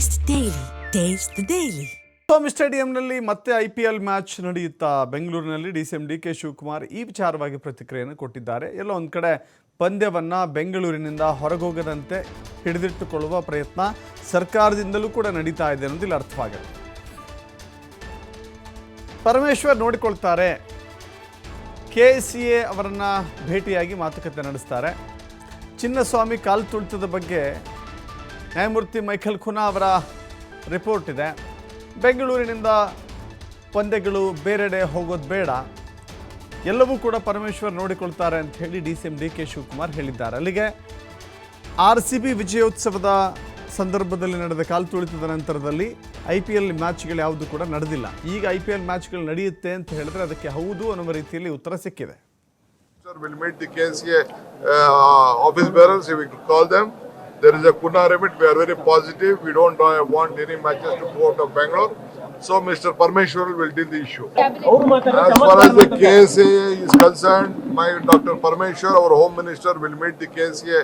Taste the Daily. Taste the Daily. ಸ್ವಾಮಿ ಸ್ಟೇಡಿಯಂನಲ್ಲಿ ಮತ್ತೆ IPL match ನಡೆಯುತ್ತಾ ಬೆಂಗಳೂರಿನಲ್ಲಿ DCM DK ಶಿವಕುಮಾರ್ ಈ ವಿಚಾರವಾಗಿ ಪ್ರತಿಕ್ರಿಯೆಯನ್ನು ಕೊಟ್ಟಿದ್ದಾರೆ. ಎಲ್ಲೋ ಒಂದು ಕಡೆ ಪಂದ್ಯವನ್ನು ಬೆಂಗಳೂರಿನಿಂದ ಹೊರಗೋಗದಂತೆ ಹಿಡಿದಿಟ್ಟುಕೊಳ್ಳುವ ಪ್ರಯತ್ನ ಸರ್ಕಾರದಿಂದಲೂ ಕೂಡ ನಡೀತಾ ಇದೆ ಅನ್ನೋದು ಇಲ್ಲಿ ಅರ್ಥವಾಗುತ್ತೆ. ಪರಮೇಶ್ವರ್ ನೋಡಿಕೊಳ್ತಾರೆ, KCA ಅವರನ್ನ ಭೇಟಿಯಾಗಿ ಮಾತುಕತೆ ನಡೆಸ್ತಾರೆ. ಚಿನ್ನಸ್ವಾಮಿ ಕಾಲು ತುಳಿತದ ಬಗ್ಗೆ ನ್ಯಾಯಮೂರ್ತಿ ಮೈಖಲ್ ಖುನಾ ಅವರ ರಿಪೋರ್ಟ್ ಇದೆ. ಬೆಂಗಳೂರಿನಿಂದ ಪಂದ್ಯಗಳು ಬೇರೆಡೆ ಹೋಗೋದು ಬೇಡ, ಎಲ್ಲವೂ ಕೂಡ ಪರಮೇಶ್ವರ್ ನೋಡಿಕೊಳ್ತಾರೆ ಅಂತ ಹೇಳಿ DCM DK ಶಿವಕುಮಾರ್ ಹೇಳಿದ್ದಾರೆ. ಅಲ್ಲಿಗೆ RCB ವಿಜಯೋತ್ಸವದ ಸಂದರ್ಭದಲ್ಲಿ ನಡೆದ ಕಾಲು ತುಳಿತದ ನಂತರದಲ್ಲಿ IPL ಮ್ಯಾಚ್ಗಳು ಯಾವುದು ಕೂಡ ನಡೆದಿಲ್ಲ. ಈಗ IPL ಮ್ಯಾಚ್ಗಳು ನಡೆಯುತ್ತೆ ಅಂತ ಹೇಳಿದ್ರೆ ಅದಕ್ಕೆ ಹೌದು ಅನ್ನುವ ರೀತಿಯಲ್ಲಿ ಉತ್ತರ ಸಿಕ್ಕಿದೆ. We'll meet the KCA office bearers, we will call them. There is a Kuna remit, we are very positive. We don't want any matches to go out of Bangalore. So Mr. Parmeshwar will deal the issue. As far as the KSA is concerned, my Dr. Parmeshwar, our Home Minister, will meet the KSA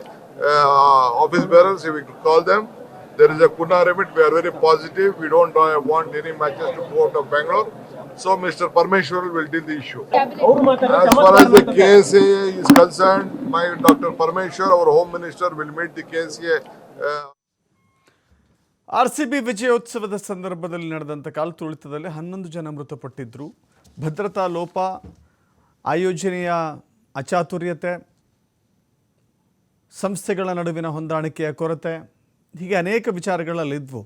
office bearers, we will call them. There is a Kuna remit, we are very positive. We don't want any matches to go out of Bangalore. So Mr. Parmeshwar will deal the issue. As far as the KSA is concerned, my Dr. Parmeshwar, our Home Minister, will meet the KSA. RCB ವಿಜಯೋತ್ಸವದ ಸಂದರ್ಭದಲ್ಲಿ ನಡೆದಂಥ ಕಾಲು ತುಳಿತದಲ್ಲಿ 11 ಜನ ಮೃತಪಟ್ಟಿದ್ದರು. ಭದ್ರತಾ ಲೋಪ, ಆಯೋಜನೆಯ ಅಚಾತುರ್ಯತೆ, ಸಂಸ್ಥೆಗಳ ನಡುವಿನ ಹೊಂದಾಣಿಕೆಯ ಕೊರತೆ, ಹೀಗೆ ಅನೇಕ ವಿಚಾರಗಳಲ್ಲಿದ್ವು.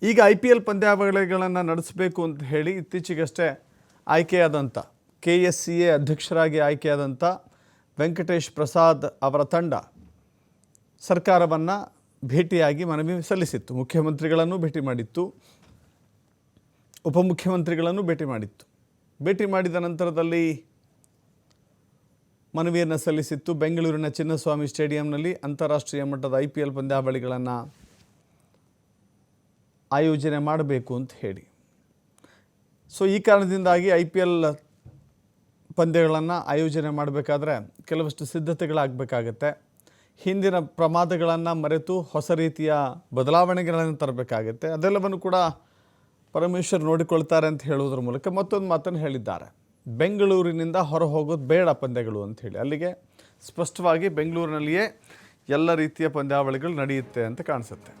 ಈಗ IPL ಪಂದ್ಯಾವಳಿಗಳನ್ನು ನಡೆಸಬೇಕು ಅಂತ ಹೇಳಿ ಇತ್ತೀಚೆಗಷ್ಟೇ ಆಯ್ಕೆಯಾದಂಥ KSCA ಅಧ್ಯಕ್ಷರಾಗಿ ಆಯ್ಕೆಯಾದಂಥ ವೆಂಕಟೇಶ್ ಪ್ರಸಾದ್ ಅವರ ತಂಡ ಸರ್ಕಾರವನ್ನು ಭೇಟಿಯಾಗಿ ಮನವಿ ಸಲ್ಲಿಸಿತ್ತು. ಮುಖ್ಯಮಂತ್ರಿಗಳನ್ನು ಭೇಟಿ ಮಾಡಿತ್ತು, ಉಪಮುಖ್ಯಮಂತ್ರಿಗಳನ್ನು ಭೇಟಿ ಮಾಡಿತ್ತು. ಭೇಟಿ ಮಾಡಿದ ನಂತರದಲ್ಲಿ ಮನವಿಯನ್ನು ಸಲ್ಲಿಸಿತ್ತು. ಬೆಂಗಳೂರಿನ ಚಿನ್ನಸ್ವಾಮಿ ಸ್ಟೇಡಿಯಂನಲ್ಲಿ ಅಂತಾರಾಷ್ಟ್ರೀಯ ಮಟ್ಟದ IPL ಪಂದ್ಯಾವಳಿಗಳನ್ನು ಆಯೋಜನೆ ಮಾಡಬೇಕು ಅಂತ ಹೇಳಿ. ಸೊ ಈ ಕಾರಣದಿಂದಾಗಿ IPL ಪಂದ್ಯಗಳನ್ನು ಆಯೋಜನೆ ಮಾಡಬೇಕಾದ್ರೆ ಕೆಲವಷ್ಟು ಸಿದ್ಧತೆಗಳಾಗಬೇಕಾಗತ್ತೆ. ಹಿಂದಿನ ಪ್ರಮಾದಗಳನ್ನು ಮರೆತು ಹೊಸ ರೀತಿಯ ಬದಲಾವಣೆಗಳನ್ನು ತರಬೇಕಾಗತ್ತೆ. ಅದೆಲ್ಲವನ್ನು ಕೂಡ ಪರಮೇಶ್ವರ್ ನೋಡಿಕೊಳ್ತಾರೆ ಅಂತ ಹೇಳುವುದರ ಮೂಲಕ ಮತ್ತೊಂದು ಮಾತನ್ನು ಹೇಳಿದ್ದಾರೆ. ಬೆಂಗಳೂರಿನಿಂದ ಹೊರ ಹೋಗೋದು ಬೇಡ ಪಂದ್ಯಗಳು ಅಂತ ಹೇಳಿ. ಅಲ್ಲಿಗೆ ಸ್ಪಷ್ಟವಾಗಿ ಬೆಂಗಳೂರಿನಲ್ಲಿಯೇ ಎಲ್ಲ ರೀತಿಯ ಪಂದ್ಯಾವಳಿಗಳು ನಡೆಯುತ್ತೆ ಅಂತ ಕಾಣಿಸುತ್ತೆ.